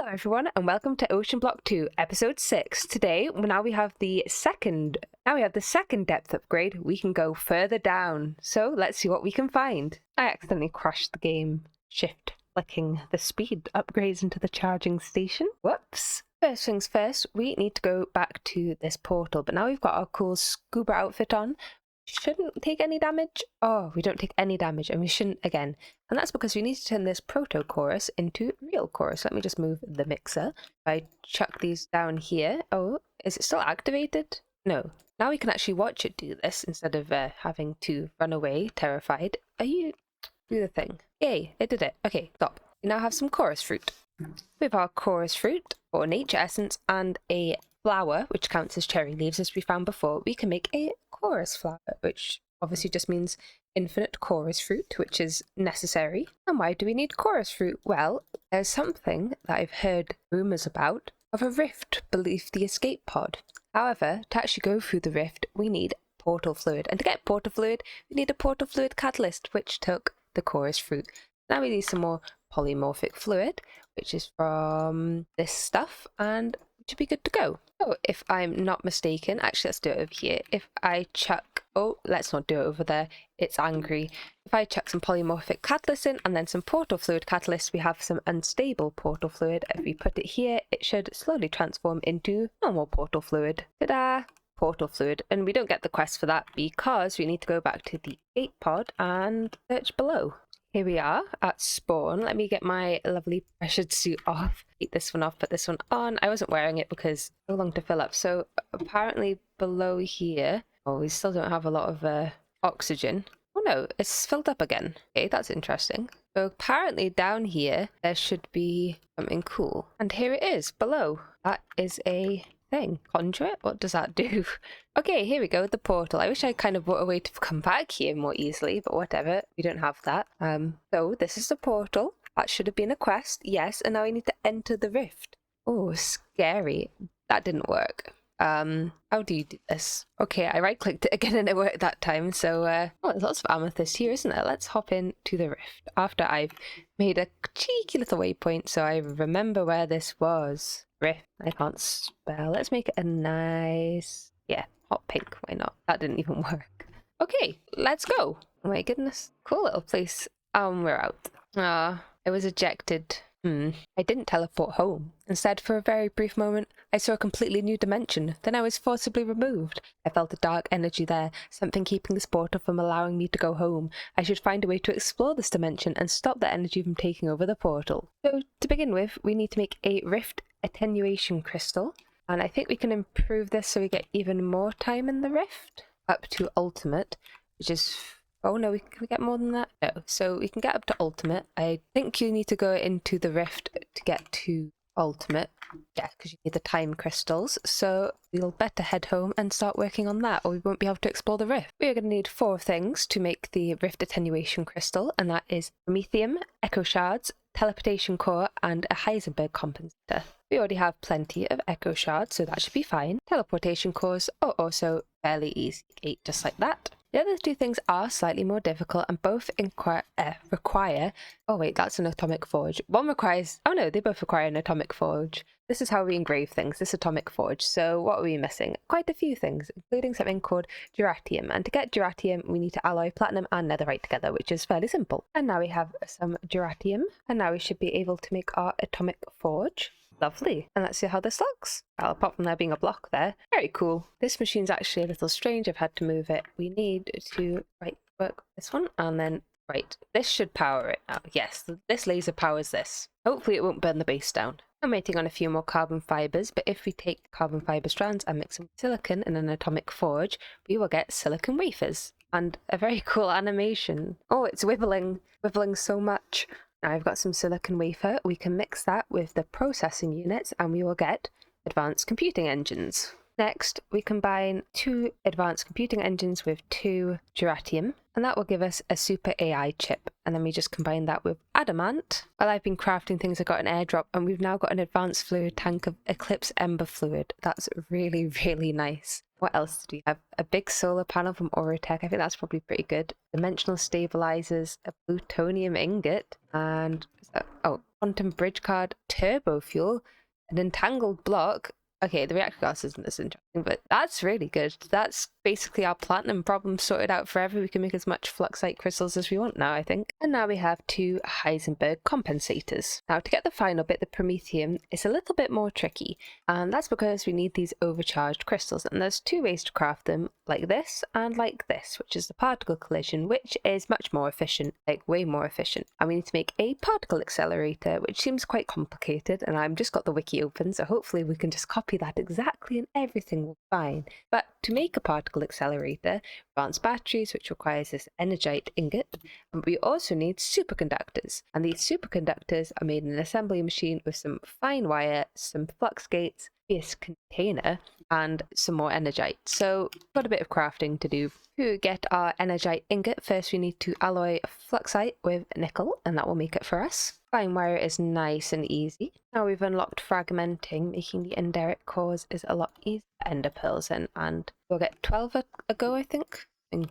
Hello everyone and welcome to OceanBlock 2 episode 6. Today we have the second depth upgrade. We can go further down. So let's see what we can find. I accidentally crashed the game. Shift flicking the speed upgrades into the charging station. Whoops. First things first, we need to go back to this portal, but now we've got our cool scuba outfit on. Shouldn't take any damage. Oh, we don't take any damage, and we shouldn't again. And that's because we need to turn this proto chorus into real chorus. Let me just move the mixer. If I chuck these down here. Oh, is it still activated? No. Now we can actually watch it do this instead of having to run away terrified. Do the thing. Yay, it did it. Okay, stop. We now have some chorus fruit. We have our chorus fruit, or nature essence, and a flower, which counts as cherry leaves as we found before. We can make a chorus flower, which obviously just means infinite chorus fruit, which is necessary. And why do we need chorus fruit? Well, there's something that I've heard rumours about of a rift beneath the escape pod. However, to actually go through the rift, we need portal fluid. And to get portal fluid, we need a portal fluid catalyst, which took the chorus fruit. Now we need some more polymorphic fluid, which is from this stuff, and should be good to go. So if I'm not mistaken, actually let's do it over here. If I chuck, oh, let's not do it over there, it's angry. If I chuck some polymorphic catalyst in and then some portal fluid catalyst, we have some unstable portal fluid. If we put it here, it should slowly transform into normal portal fluid. Ta-da! Portal fluid. And we don't get the quest for that because we need to go back to the escape pod and search below. Here we are at spawn. Let me get my lovely pressured suit off. Take this one off, put this one on. I wasn't wearing it because it's so long to fill up. So apparently below here, oh, we still don't have a lot of oxygen. Oh no, it's filled up again. Okay, that's interesting. So apparently down here, there should be something cool. And here it is below. That is a thing. Conduit? What does that do? Okay, here we go, the portal. I wish I kind of brought a way to come back here more easily, but whatever. We don't have that. So this is the portal. That should have been a quest, yes, and now we need to enter the rift. Oh, scary. That didn't work. How do you do this? Okay, I right-clicked it again and it worked that time, so, oh, there's lots of amethyst here, isn't there? Let's hop into the rift after I've made a cheeky little waypoint so I remember where this was. Rift. I can't spell. Let's make it a nice, yeah, hot pink. Why not? That didn't even work. Okay, let's go. Oh my goodness. Cool little place. We're out. I was ejected. I didn't teleport home. Instead, for a very brief moment, I saw a completely new dimension. Then I was forcibly removed. I felt a dark energy there, something keeping this portal from allowing me to go home. I should find a way to explore this dimension and stop the energy from taking over the portal. So, to begin with, we need to make a rift attenuation crystal. And I think we can improve this so we get even more time in the rift. Up to ultimate, which is... Oh no, can we get more than that? No. So we can get up to ultimate. I think you need to go into the rift to get to ultimate. Yeah, because you need the time crystals. So we'll better head home and start working on that, or we won't be able to explore the rift. We are going to need 4 things to make the rift attenuation crystal, and that is promethium, echo shards, teleportation core, and a Heisenberg compensator. We already have plenty of echo shards, so that should be fine. Teleportation cores are also fairly easy, 8 just like that. The other 2 things are slightly more difficult and both require... Oh wait, that's an atomic forge. One requires... Oh no, they both require an atomic forge. This is how we engrave things, this atomic forge. So what are we missing? Quite a few things, including something called duratium. And to get duratium, we need to alloy platinum and netherite together, which is fairly simple. And now we have some duratium. And now we should be able to make our atomic forge. Lovely. And let's see how this looks. Well, apart from there being a block there. Very cool. This machine's actually a little strange. I've had to move it. We need to work this one and then this should power it now. Yes, this laser powers this. Hopefully it won't burn the base down. I'm waiting on a few more carbon fibers, but if we take carbon fiber strands and mix them with silicon in an atomic forge, we will get silicon wafers. And a very cool animation. Oh, it's wibbling so much. Now I've got some silicon wafer. We can mix that with the processing units and we will get advanced computing engines. Next, we combine 2 advanced computing engines with 2 duratium, and that will give us a super AI chip. And then we just combine that with adamant. While I've been crafting things, I got an airdrop, and we've now got an advanced fluid tank of Eclipse Ember fluid. That's really, really nice. What else did we have? A big solar panel from Orotech. I think that's probably pretty good. Dimensional stabilizers, a plutonium ingot, and quantum bridge card, turbo fuel, an entangled block. Okay, the reactor gas isn't as interesting, but that's really good. That's basically our platinum problem sorted out forever. We can make as much fluxite crystals as we want now, I think. And now we have 2 Heisenberg compensators. Now, to get the final bit, the promethium, is a little bit more tricky, and that's because we need these overcharged crystals, and there's 2 ways to craft them, like this and like this, which is the particle collision, which is much more efficient, like way more efficient. And we need to make a particle accelerator, which seems quite complicated, and I've just got the wiki open, so hopefully we can just copy that exactly and everything will be fine. But to make a particle accelerator, advanced batteries, which requires this energite ingot, and we also need superconductors, and these superconductors are made in an assembly machine with some fine wire, some flux gates, this container, and some more energite. So got a bit of crafting to do. To get our energite ingot, first we need to alloy fluxite with nickel, and that will make it for us. Fine wire is nice and easy. Now we've unlocked fragmenting, making the indirect cores is a lot easier. Ender pearls in, and we'll get 12 a go, I think. And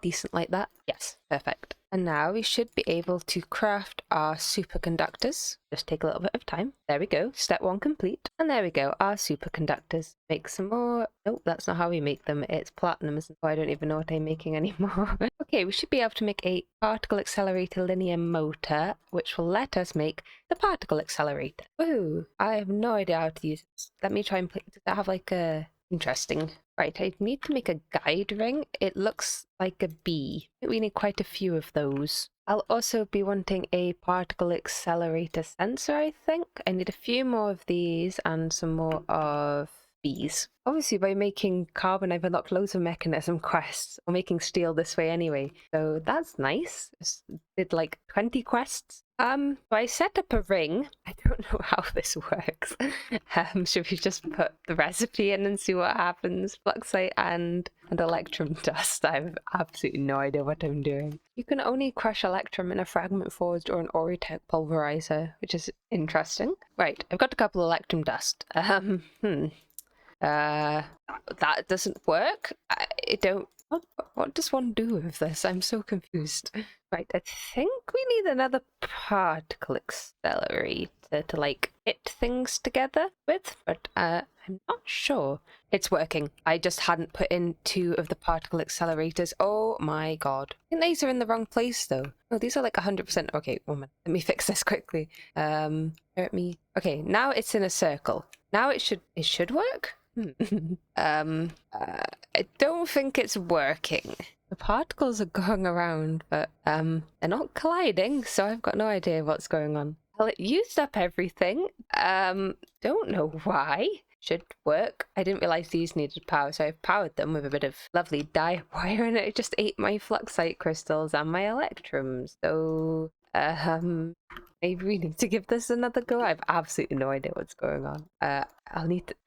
decent like that. Yes, perfect. And now we should be able to craft our superconductors. Just take a little bit of time. There we go. Step 1 complete. And there we go. Our superconductors. Make some more. Nope, that's not how we make them. It's platinum, isn't it? I don't even know what I'm making anymore. Okay, we should be able to make a particle accelerator linear motor, which will let us make the particle accelerator. Woohoo! I have no idea how to use this. Let me try and play. Does that have like a... Interesting. Right, I need to make a guide ring. It looks like a bee. We need quite a few of those. I'll also be wanting a particle accelerator sensor, I think. I need a few more of these and some more of bees. Obviously, by making carbon, I've unlocked loads of mechanism quests. I'm making steel this way anyway, so that's nice. Just did like 20 quests. So I set up a ring. I don't know how this works. Should we just put the recipe in and see what happens? Fluxite and electrum dust. I have absolutely no idea what I'm doing. You can only crush electrum in a fragment forged or an Auritech pulverizer, which is interesting. Right, I've got a couple of electrum dust. That doesn't work. I don't... What does one do with this? I'm so confused. Right, I think we need another particle accelerator to like hit things together with, but I'm not sure. It's working. I just hadn't put in 2 of the particle accelerators. Oh my god. I think these are in the wrong place though. Oh, these are like 100%. Okay, one minute. Let me fix this quickly. Okay, now it's in a circle. Now it should work? I don't think it's working. The particles are going around, but they're not colliding, so I've got no idea what's going on. Well, it used up everything. Don't know why. Should work. I didn't realize these needed power, so I've powered them with a bit of lovely dye wire, and it just ate my fluxite crystals and my electrums. So maybe we need to give this another go. I have absolutely no idea what's going on. I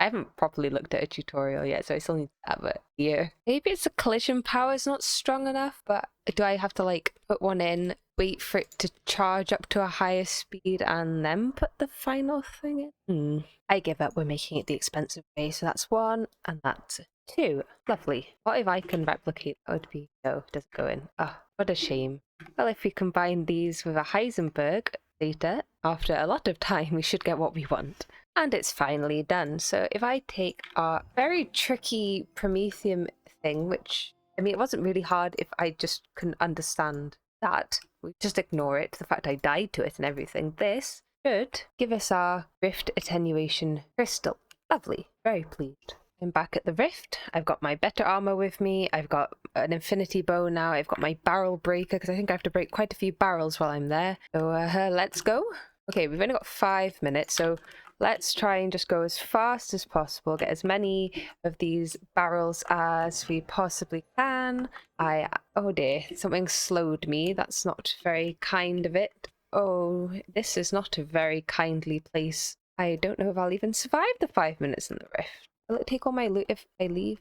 haven't properly looked at a tutorial yet, so I still need to have it here. Maybe it's the collision power is not strong enough, but do I have to like put one in, wait for it to charge up to a higher speed, and then put the final thing in? I give up. We're making it the expensive way, so that's 1, and that's 2. Lovely. What if I can replicate? That would be... No, it doesn't go in. Ah, what a shame. Well, if we combine these with a Heisenberg later, after a lot of time, we should get what we want. And it's finally done. So if I take our very tricky promethium thing, which, I mean, it wasn't really hard if I just couldn't understand that. We just ignore it, the fact I died to it and everything. This should give us our rift attenuation crystal. Lovely. Very pleased. I'm back at the rift. I've got my better armor with me. I've got an infinity bow now. I've got my barrel breaker because I think I have to break quite a few barrels while I'm there. So let's go. Okay, we've only got 5 minutes, so let's try and just go as fast as possible, get as many of these barrels as we possibly can. Oh dear, something slowed me. That's not very kind of it. Oh, this is not a very kindly place. I don't know if I'll even survive the 5 minutes in the rift. Will it take all my loot if I leave?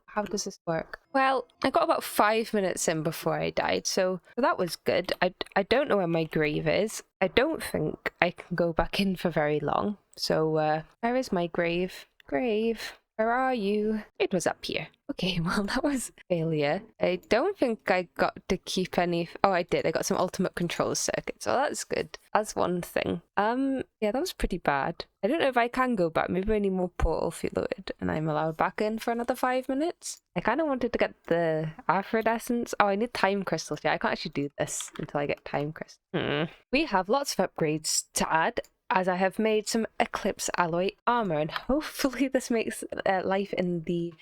How does this work? Well, I got about 5 minutes in before I died, so that was good. I don't know where my grave is. I don't think I can go back in for very long. So, where is my grave? Grave. Where are you? It was up here. Okay, well, that was failure. I don't think I got to keep any... Oh, I did. I got some ultimate control circuits. So that's good. That's one thing. Yeah, that was pretty bad. I don't know if I can go back. Maybe I need more portal fluid and I'm allowed back in for another 5 minutes. I kind of wanted to get the Aphrodite essence. Oh, I need time crystals. Yeah, I can't actually do this until I get time crystals. We have lots of upgrades to add, as I have made some Eclipse alloy armor, and hopefully this makes life in the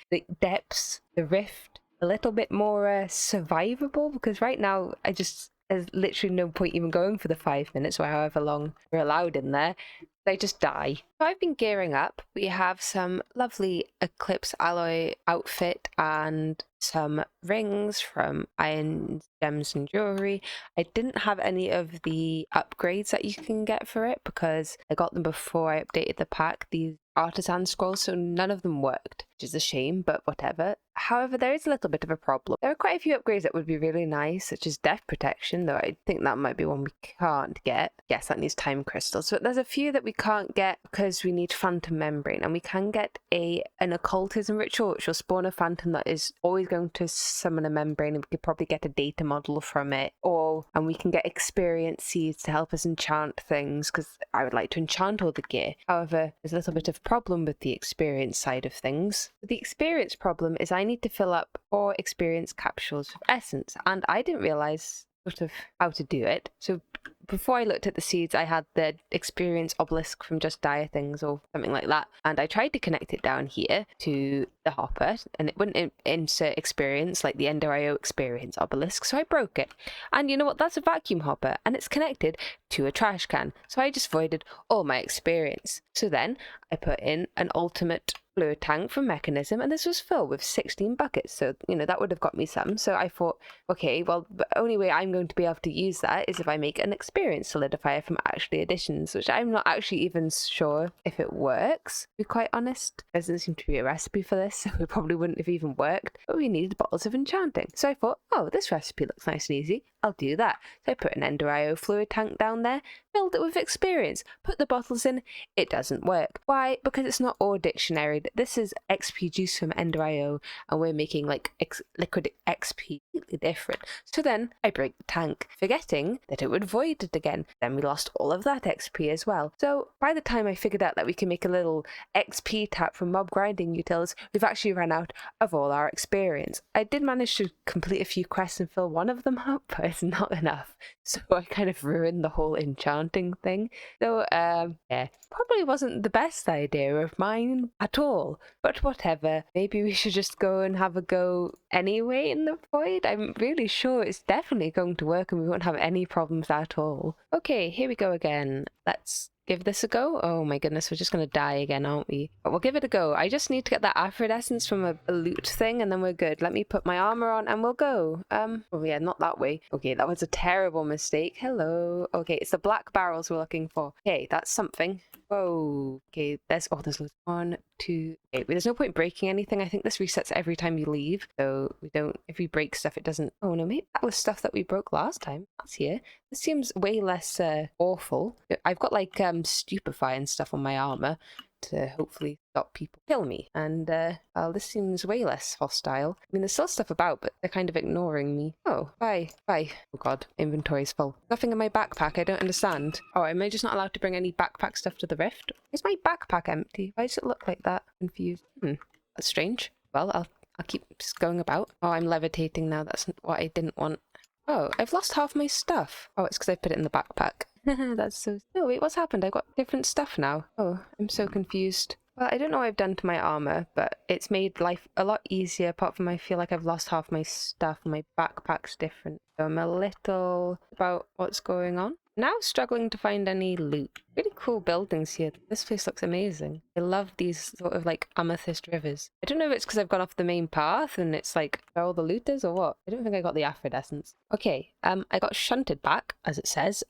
depths, the rift, a little bit more survivable, because right now there's literally no point even going for the 5 minutes or however long we're allowed in there. They just die. So I've been gearing up. We have some lovely Eclipse alloy outfit and some rings from Iron Gems and Jewelry. I didn't have any of the upgrades that you can get for it because I got them before I updated the pack, these artisan scrolls, so none of them worked, which is a shame, but whatever. However, there is a little bit of a problem. There are quite a few upgrades that would be really nice, such as death protection, though I think that might be one we can't get. Yes, that needs time crystals. But there's a few that we can't get because we need phantom membrane, and we can get an occultism ritual, which will spawn a phantom that is always going to summon a membrane, and we could probably get a data model from it. And we can get experience seeds to help us enchant things, because I would like to enchant all the gear. However, there's a little bit of problem with the experience side of things. The experience problem is I need to fill up 4 experience capsules of essence, and I didn't realize sort of how to do it. So before I looked at the seeds, I had the experience obelisk from Just Dire Things or something like that, and I tried to connect it down here to the hopper, and it wouldn't insert experience like the Ender IO experience obelisk, so I broke it. And you know what? That's a vacuum hopper, and it's connected to a trash can, so I just voided all my experience. So then I put in an ultimate fluid tank from Mechanism, and this was filled with 16 buckets, so that would have got me some. So I thought, okay, well, the only way I'm going to be able to use that is if I make an experience solidifier from actually additions, which I'm not actually even sure if it works, to be quite honest. There doesn't seem to be a recipe for this, so it probably wouldn't have even worked, but we needed bottles of enchanting. So I thought, oh, this recipe looks nice and easy, I'll do that. So I put an Ender IO fluid tank down there, filled it with experience, put the bottles in. It doesn't work. Why? Because it's not ore dictionary. This is XP juice from Ender IO, and we're making like liquid XP, completely different. So then I break the tank, forgetting that it would void it again. Then we lost all of that XP as well. So by the time I figured out that we can make a little XP tap from mob grinding utils, we've actually run out of all our experience. I did manage to complete a few quests and fill one of them up, but it's not enough. So I kind of ruined the whole enchanting thing. So yeah, probably wasn't the best idea of mine at all. But whatever, maybe we should just go and have a go anyway in the void. I'm really sure it's definitely going to work and we won't have any problems at all. Okay, here we go again. Let's give this a go. Oh my goodness, we're just going to die again, aren't we? But we'll give it a go. I just need to get that Aphrodite essence from a loot thing and then we're good. Let me put my armor on and we'll go. Oh yeah, not that way. Okay, that was a terrible mistake. Hello. Okay, it's the black barrels we're looking for. Okay, that's something. Whoa. Okay, there's loads. 1, 2. Okay, there's no point breaking anything. I think this resets every time you leave. So if we break stuff, it doesn't. Oh no, maybe that was stuff that we broke last time. That's here. This seems way less awful. I've got like stupefy and stuff on my armor to hopefully stop people kill me. And well, this seems way less hostile. I mean, there's still stuff about, but they're kind of ignoring me. Oh, bye. Oh god, inventory's full. Nothing in my backpack, I don't understand. Oh, am I just not allowed to bring any backpack stuff to the rift? Is my backpack empty? Why does it look like that? Confused. That's strange. Well, I'll keep just going about. Oh, I'm levitating now. That's what I didn't want. Oh, I've lost half my stuff. Oh, it's because I put it in the backpack. That's so... No, wait, what's happened? I've got different stuff now. Oh, I'm so confused. Well, I don't know what I've done to my armor, but it's made life a lot easier, apart from I feel like I've lost half my stuff and my backpack's different. So I'm a little about what's going on. Now struggling to find any loot. Really cool buildings here. This place looks amazing. I love these sort of like amethyst rivers. I don't know if it's because I've gone off the main path and it's like where all the loot is or what. I don't think I got the Aphrodite essence. Okay, I got shunted back, as it says.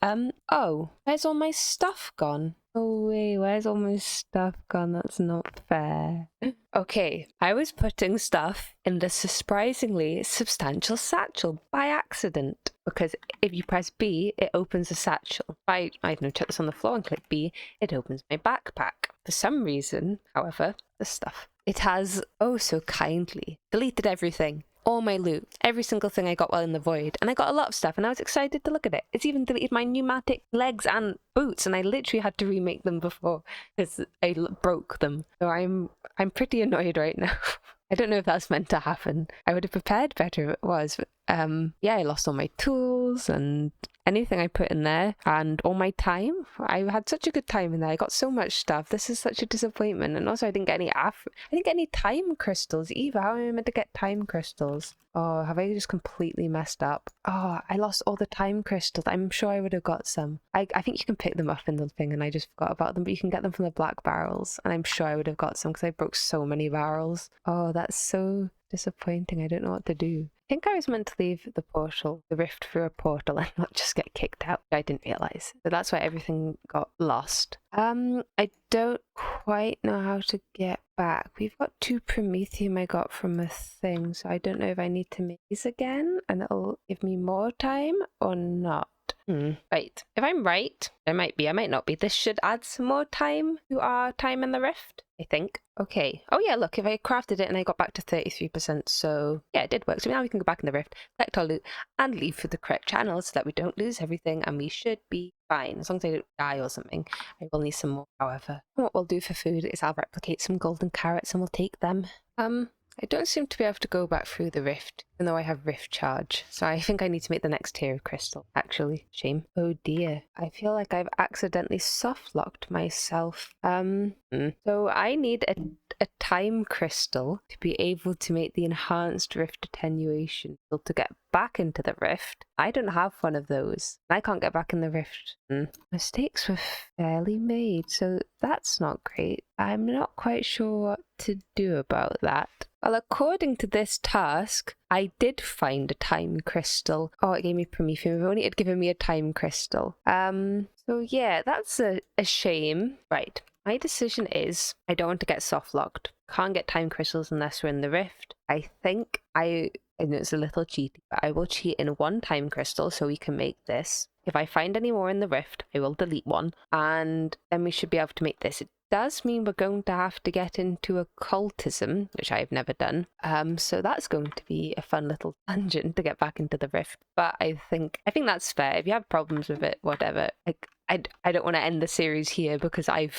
Oh, where's all my stuff gone? Oh wait, where's all my stuff gone? That's not fair. Okay, I was putting stuff in the surprisingly substantial satchel by accident. Because if you press B, it opens a satchel. If I don't know, chuck this on the floor and click B, it opens my backpack. For some reason, however, this stuff it has, oh so kindly, deleted everything. All my loot, every single thing I got while in the void, and I got a lot of stuff and I was excited to look at it. It's even deleted my pneumatic legs and boots, and I literally had to remake them before because I broke them. So I'm pretty annoyed right now. I don't know if that's meant to happen. I would have prepared better if it was. But, yeah, I lost all my tools and anything I put in there and all my time. I had such a good time in there. I got so much stuff. This is such a disappointment. And also I didn't get any time crystals either. How am I meant to get time crystals? Oh, have I just completely messed up? Oh, I lost all the time crystals. I'm sure I would have got some. I think you can pick them up in the thing and I just forgot about them, but you can get them from the black barrels. And I'm sure I would have got some because I broke so many barrels. Oh, that's so disappointing. I don't know what to do. I think I was meant to leave the rift through a portal and not just get kicked out. I didn't realise. So that's why everything got lost. I don't quite know how to get back. We've got 2 promethium I got from a thing, so I don't know if I need to make these again and it'll give me more time or not. Right. If I'm right, there might be, I might not be. This should add some more time to our time in the rift, I think. Okay. Oh yeah, look, if I crafted it and I got back to 33%, so yeah, it did work. So now we can go back in the rift, collect our loot, and leave for the correct channel so that we don't lose everything and we should be fine. As long as I don't die or something. I will need some more, however. And what we'll do for food is I'll replicate some golden carrots and we'll take them. I don't seem to be able to go back through the rift, even though I have rift charge. So I think I need to make the next tier of crystal, actually. Shame. Oh dear. I feel like I've accidentally soft locked myself. So I need a time crystal to be able to make the enhanced rift attenuation. So to get back into the rift, I don't have one of those. I can't get back in the rift. Mistakes were fairly made, so that's not great. I'm not quite sure what to do about that. Well, according to this task, I did find a time crystal. Oh, it gave me promethium. If only it had given me a time crystal. So yeah, that's a shame. Right. My decision is I don't want to get soft locked. Can't get time crystals unless we're in the rift. I think I know it's a little cheaty, but I will cheat in 1 time crystal so we can make this. If I find any more in the rift, I will delete one, and then we should be able to make this. It does mean we're going to have to get into occultism, which I've never done. So that's going to be a fun little dungeon to get back into the rift. But I think that's fair. If you have problems with it, whatever. I don't want to end the series here because I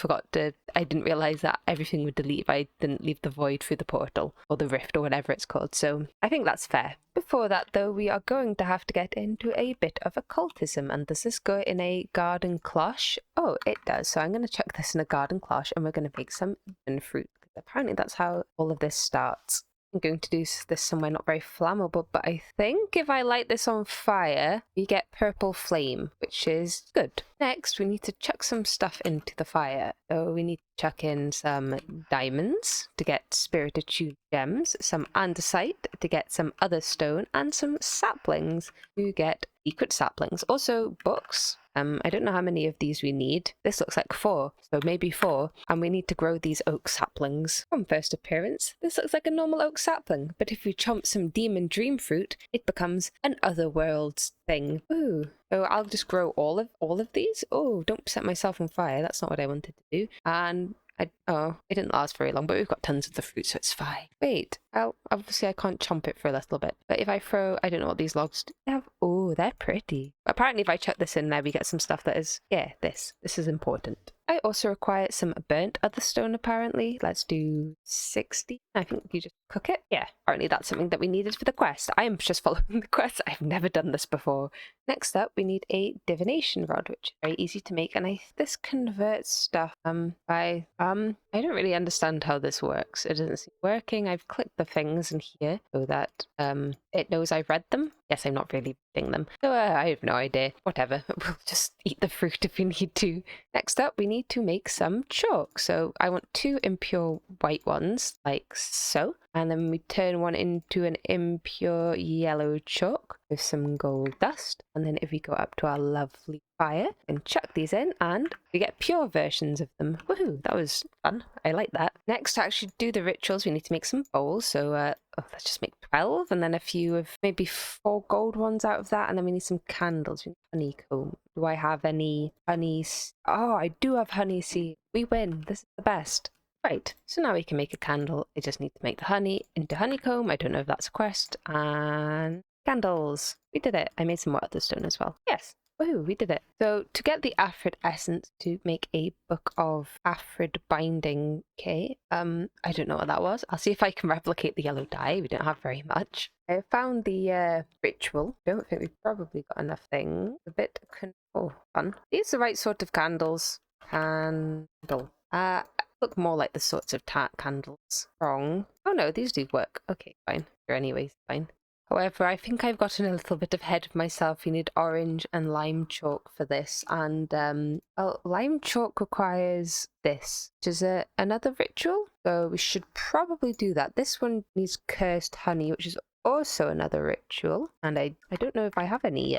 didn't realise that everything would delete if I didn't leave the void through the portal or the rift or whatever it's called. So I think that's fair. Before that though, we are going to have to get into a bit of occultism. And does this go in a garden cloche? Oh, it does. So I'm going to chuck this in a garden cloche and we're going to make some Eden fruit. Apparently that's how all of this starts. I'm going to do this somewhere not very flammable, but I think if I light this on fire, we get purple flame, which is good. Next, we need to chuck some stuff into the fire. So we need to chuck in some diamonds to get spirited tune gems, some andesite to get some other stone, and some saplings to get secret saplings. Also books. I don't know how many of these we need. This looks like 4, so maybe 4. And we need to grow these oak saplings. From first appearance, this looks like a normal oak sapling, but if we chomp some demon dream fruit, it becomes an otherworld thing. Ooh. So I'll just grow all of these. Oh, don't set myself on fire. That's not what I wanted to do. And it didn't last very long, but we've got tons of the fruit, so it's fine. Wait, obviously I can't chomp it for a little bit. But if I throw, I don't know what these logs have. Oh, they're pretty. Apparently if I chuck this in there, we get some stuff that is, yeah, this is important. I also require some burnt other stone, apparently. Let's do 60. I think you just cook it. Yeah, apparently that's something that we needed for the quest. I am just following the quest. I've never done this before. Next up, we need a divination rod, which is very easy to make. And this converts stuff. I don't really understand how this works. It doesn't seem working. I've clicked the things in here so that it knows I've read them. Yes, I'm not really reading them. So I have no idea. Whatever. We'll just eat the fruit if we need to. Next up, we need to make some chalk. So I want 2 impure white ones, like so. And then we turn one into an impure yellow chalk with some gold dust. And then if we go up to our lovely fire and chuck these in, and we get pure versions of them. Woohoo, that was fun. I like that. Next, to actually do the rituals, we need to make some bowls. So let's just make 12, and then a few of maybe 4 gold ones out of that. And then we need some candles. We need honeycomb. Do I have any honey? Oh, I do have honey seed. We win. This is the best. Right, so now we can make a candle. I just need to make the honey into honeycomb. I don't know if that's a quest. And candles. We did it. I made some waterstone as well. Yes. Woohoo, we did it. So to get the Aphrid essence to make a book of Aphrid binding, okay, I don't know what that was. I'll see if I can replicate the yellow dye. We don't have very much. I found the ritual. Don't think we've probably got enough things. A bit oh, fun. These are the right sort of candles. Candle. Look more like the sorts of tart candles. Wrong. Oh no, these do work. Okay, fine. They're anyways fine. However, I think I've gotten a little bit ahead of myself. You need orange and lime chalk for this. And lime chalk requires this, which is another ritual. So we should probably do that. This one needs cursed honey, which is also another ritual. And I don't know if I have any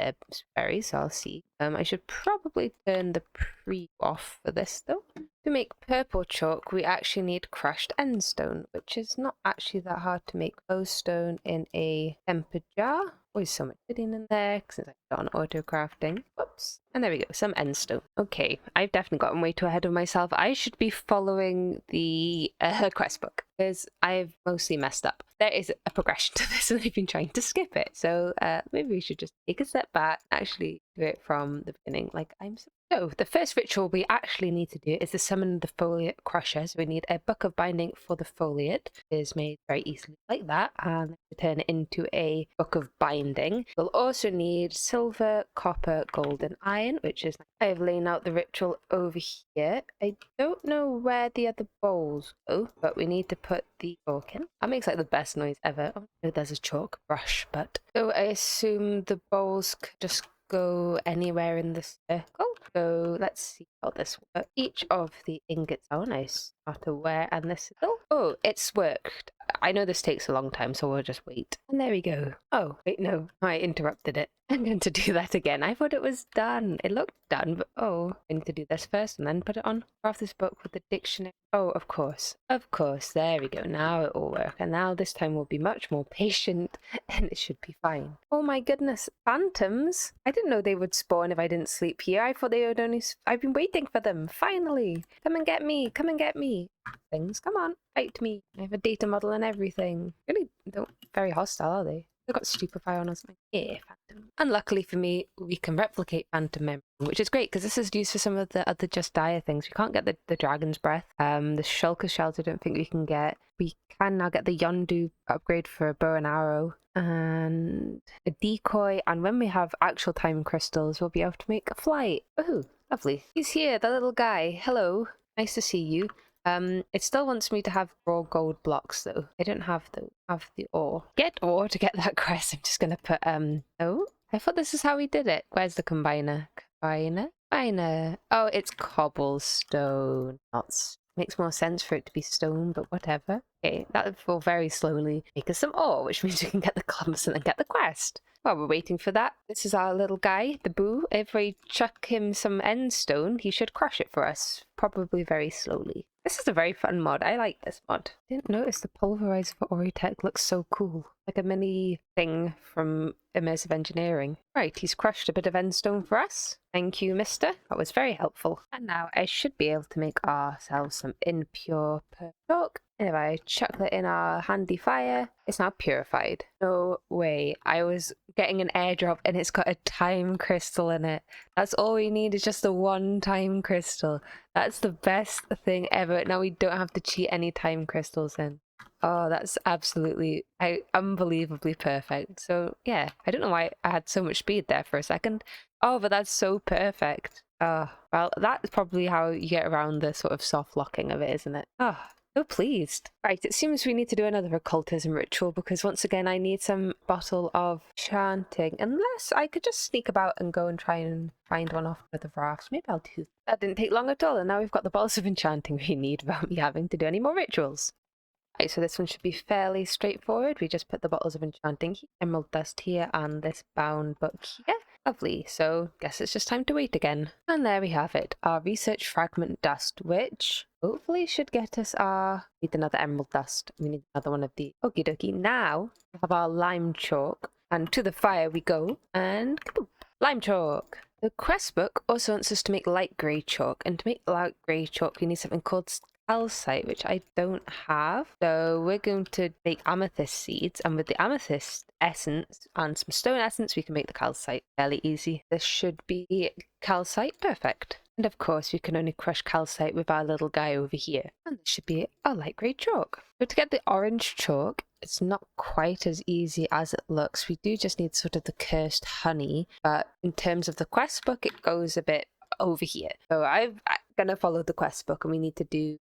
berries, so I'll see. I should probably turn the pre off for this though. To make purple chalk, we actually need crushed endstone, which is not actually that hard to make. Glowstone in a tempered jar. Always so much hidden in there since I've done auto crafting. Whoops. And there we go, some endstone. Okay, I've definitely gotten way too ahead of myself. I should be following the quest book because I've mostly messed up. There is a progression to this and I've been trying to skip it. So maybe we should just take a step back, actually do it from the beginning like I'm supposed. So the first ritual we actually need to do is to summon the foliate crusher. So we need a book of binding for the foliate. It is made very easily like that, and to turn it into a book of binding. We'll also need silver, copper, gold, and iron, which is I've laid out the ritual over here. I don't know where the other bowls go, but we need to put the chalk in. That makes like the best noise ever. Oh no, there's a chalk brush, but so I assume the bowls could just go anywhere in the circle. So let's see how this works. Each of the ingots, oh nice, outerwear and this. Oh, it's worked. I know this takes a long time, so we'll just wait. And there we go. Oh, wait, no, I interrupted it. I'm going to do that again. I thought it was done. It looked done, but oh, I need to do this first and then put it on. Craft this book with the dictionary. Oh, of course. Of course. There we go. Now it will work. And now this time we'll be much more patient and it should be fine. Oh my goodness. Phantoms? I didn't know they would spawn if I didn't sleep here. I thought they would only... I've been waiting for them. Finally. Come and get me. Come and get me. Things. Come on. Fight me. I have a data model and everything. Really don't very hostile, are they? They've got stupefy on or something. Yeah, phantom. And luckily for me, we can replicate phantom memory, which is great because this is used for some of the other just dire things. We can't get the dragon's breath. The shulker shelter I don't think we can get. We can now get the yondu upgrade for a bow and arrow and a decoy. And when we have actual time crystals, we'll be able to make a flight. Oh, lovely. He's here, the little guy. Hello. Nice to see you. It still wants me to have raw gold blocks though. I don't have the ore. Get ore to get that crest. I'm just gonna put oh, I thought this is how we did it. Where's the combiner? Combiner. Oh, it's cobblestone. Makes more sense for it to be stone, but whatever. Okay, that will very slowly make us some ore, which means we can get the clumps and then get the quest. While we're waiting for that, this is our little guy, the boo. If we chuck him some endstone, he should crush it for us, probably very slowly. This is a very fun mod. I like this mod. Didn't notice the pulverizer for Oritech looks so cool. Like a mini thing from immersive engineering. Right, he's crushed a bit of endstone for us. Thank you, mister. That was very helpful. And now I should be able to make ourselves some impure purple chalk. And if I chuck that in our handy fire, it's now purified. No way. I was getting an airdrop and it's got a time crystal in it. That's all we need is just the one time crystal. That's the best thing ever. Now we don't have to cheat any time crystals in. Oh, that's absolutely unbelievably perfect. So yeah, I don't know why I had so much speed there for a second. Oh, but that's so perfect. Oh, well, that's probably how you get around the sort of soft locking of it, isn't it? Oh, so pleased. Right, it seems we need to do another occultism ritual because once again I need some bottle of chanting. Unless I could just sneak about and go and try and find one off with the rafts. Maybe I'll do that. That didn't take long at all, and now we've got the bottles of enchanting we need without me having to do any more rituals. Right, so this one should be fairly straightforward. We just put the bottles of enchanting, emerald dust here, and this bound book here. Lovely, so guess it's just time to wait again. And there we have it, our research fragment dust, which hopefully should get us our... We need another emerald dust. We need another one of the... Okie dokie, now we have our lime chalk. And to the fire we go, and kaboom, lime chalk. The quest book also wants us to make light grey chalk, and to make light grey chalk we need something called calcite, which I don't have. So we're going to make amethyst seeds, and with the amethyst essence and some stone essence, we can make the calcite fairly easy. This should be calcite. Perfect. And of course, we can only crush calcite with our little guy over here. And this should be our light grey chalk. So to get the orange chalk, it's not quite as easy as it looks. We do just need sort of the cursed honey, but in terms of the quest book, it goes a bit over here. So I'm gonna follow the quest book, and we need to do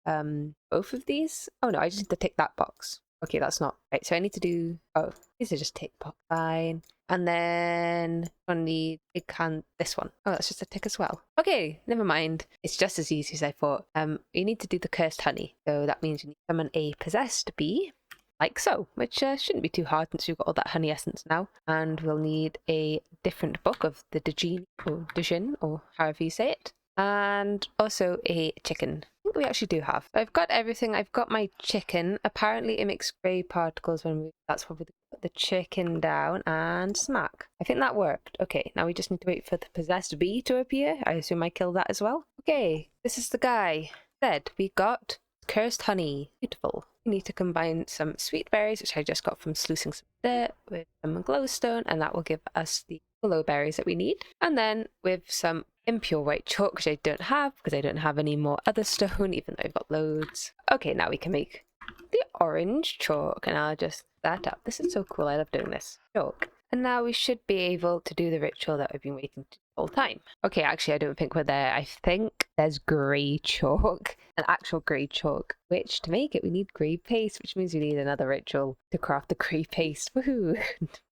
both of these. Oh no, I just need to tick that box. Okay, that's not right. So I need to do, oh, these are just tick box. Fine. And then on the big can, this one. Oh, that's just a tick as well. Okay, never mind. It's just as easy as I thought. You need to do the cursed honey. So that means you need to summon a possessed bee, like so, which shouldn't be too hard since we've got all that honey essence now. And we'll need a different book of the Djinn, or however you say it. And also a chicken. I think we actually do have. I've got everything. I've got my chicken. Apparently it makes grey particles when that's probably the chicken down, and smack. I think that worked. Okay, now we just need to wait for the possessed bee to appear. I assume I killed that as well. Okay, this is the guy. Said we got cursed honey. Beautiful. We need to combine some sweet berries, which I just got from sluicing some dirt, with some glowstone, and that will give us the willow berries that we need. And then with some impure white chalk, which I don't have because I don't have any more other stone, even though I've got loads. Okay, now we can make the orange chalk, and I'll just that up. This is so cool. I love doing this. Chalk. And now we should be able to do the ritual that we've been waiting to the whole time. Okay, actually, I don't think we're there. I think there's grey chalk, an actual grey chalk, which to make it, we need grey paste, which means we need another ritual to craft the grey paste. Woohoo!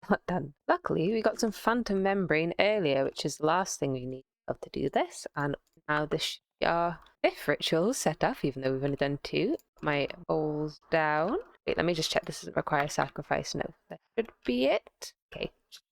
Not done. Luckily, we got some phantom membrane earlier, which is the last thing we need to do this. And now this should be our 5th ritual set up, even though we've only done 2. My bowls down. Wait, let me just check this doesn't require sacrifice. No, that should be it. Okay,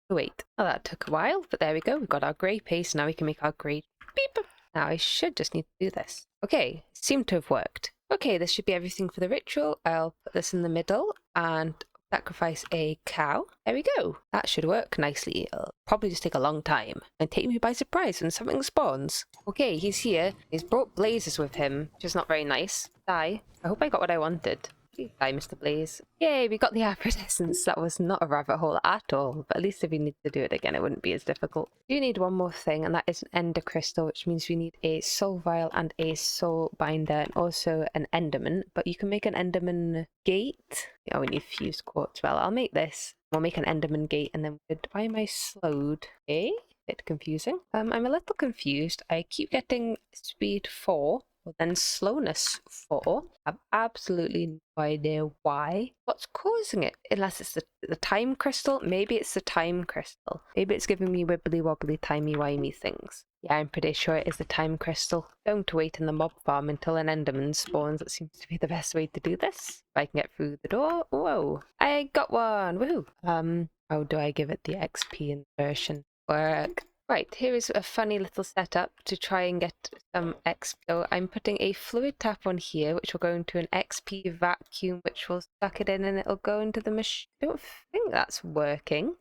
wait. Oh, that took a while, but there we go. We've got our grey paste. Now we can make our grey beep. Now I should just need to do this. Okay, seemed to have worked. Okay, this should be everything for the ritual. I'll put this in the middle and sacrifice a cow. There we go. That should work nicely. It'll probably just take a long time and take me by surprise when something spawns. Okay, he's here. He's brought blazes with him, which is not very nice. Die. I hope I got what I wanted. Die, Mr. Blaze. Yay, we got the Aphrodite essence. That was not a rabbit hole at all, but at least if we need to do it again, it wouldn't be as difficult. We do need one more thing, and that is an ender crystal, which means we need a soul vial and a soul binder, and also an enderman. But you can make an enderman gate. Oh, we need fused quartz. Well, I'll make this. We'll make an enderman gate, and then why am I slowed? Okay, bit confusing. I'm a little confused. I keep getting speed 4. Well, then slowness 4. I have absolutely no idea why. What's causing it? Unless it's the time crystal. Maybe it's the time crystal. Maybe it's giving me wibbly wobbly timey wimey things. Yeah, I'm pretty sure it is the time crystal. Don't wait in the mob farm until an enderman spawns. That seems to be the best way to do this. If I can get through the door. Whoa, I got one. Woohoo. How do I give it the XP insertion? Work. Right, here is a funny little setup to try and get some XP. So I'm putting a fluid tap on here, which will go into an XP vacuum, which will suck it in and it'll go into the machine. I don't think that's working.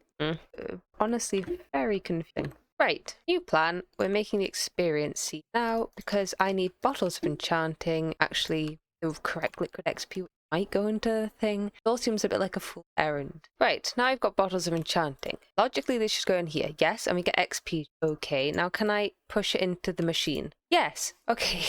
Honestly, very confusing. Right, new plan. We're making the experience seed now because I need bottles of enchanting, actually the correct liquid XP, which might go into the thing. It all seems a bit like a full errand. Right, now I've got bottles of enchanting. Logically, they should go in here. Yes, and we get XP. Okay, now can I push it into the machine? Yes. Okay,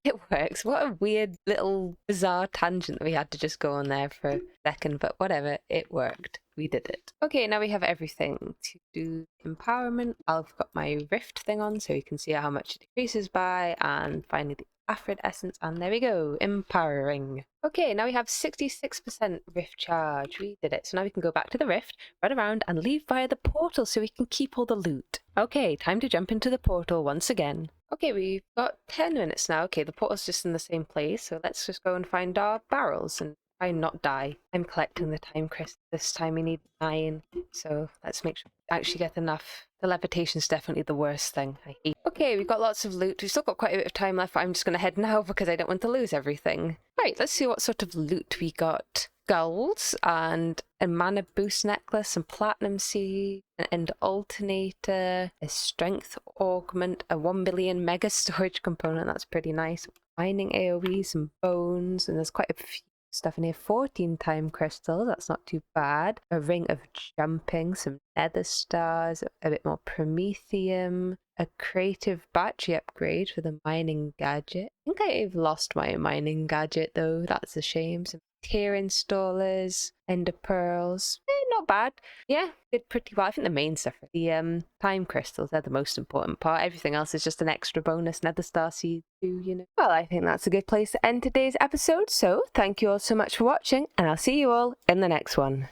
it works. What a weird little bizarre tangent that we had to just go on there for a second, but whatever, it worked. We did it. Okay, now we have everything to do empowerment. I've got my rift thing on so you can see how much it decreases by, and finally the Aphrodite essence, and there we go, empowering. Okay, now we have 66% rift charge. We did it. So now we can go back to the rift, run around and leave via the portal so we can keep all the loot. Okay, time to jump into the portal once again. Okay, we've got 10 minutes now. Okay, the portal's just in the same place, so let's just go and find our barrels and try and not die. I'm collecting the time crystal. This time we need 9, so let's make sure we actually get enough. The levitation's definitely the worst thing. I hate. Okay, we've got lots of loot. We've still got quite a bit of time left, but I'm just going to head now because I don't want to lose everything. Right, let's see what sort of loot we got. skulls and a mana boost necklace, some platinum seed, an alternator, a strength augment, a 1 million mega storage component. That's pretty nice. Mining AoE, some bones, and there's quite a few stuff in here. 14 time crystals, that's not too bad. A ring of jumping, some nether stars, a bit more promethium, a creative battery upgrade for the mining gadget. I think I've lost my mining gadget though, that's a shame. Some tier installers, ender pearls, not bad. Yeah, did pretty well. I think the main stuff, the time crystals, they're the most important part. Everything else is just an extra bonus, nether star seed too, you know. Well, I think that's a good place to end today's episode, so thank you all so much for watching, and I'll see you all in the next one.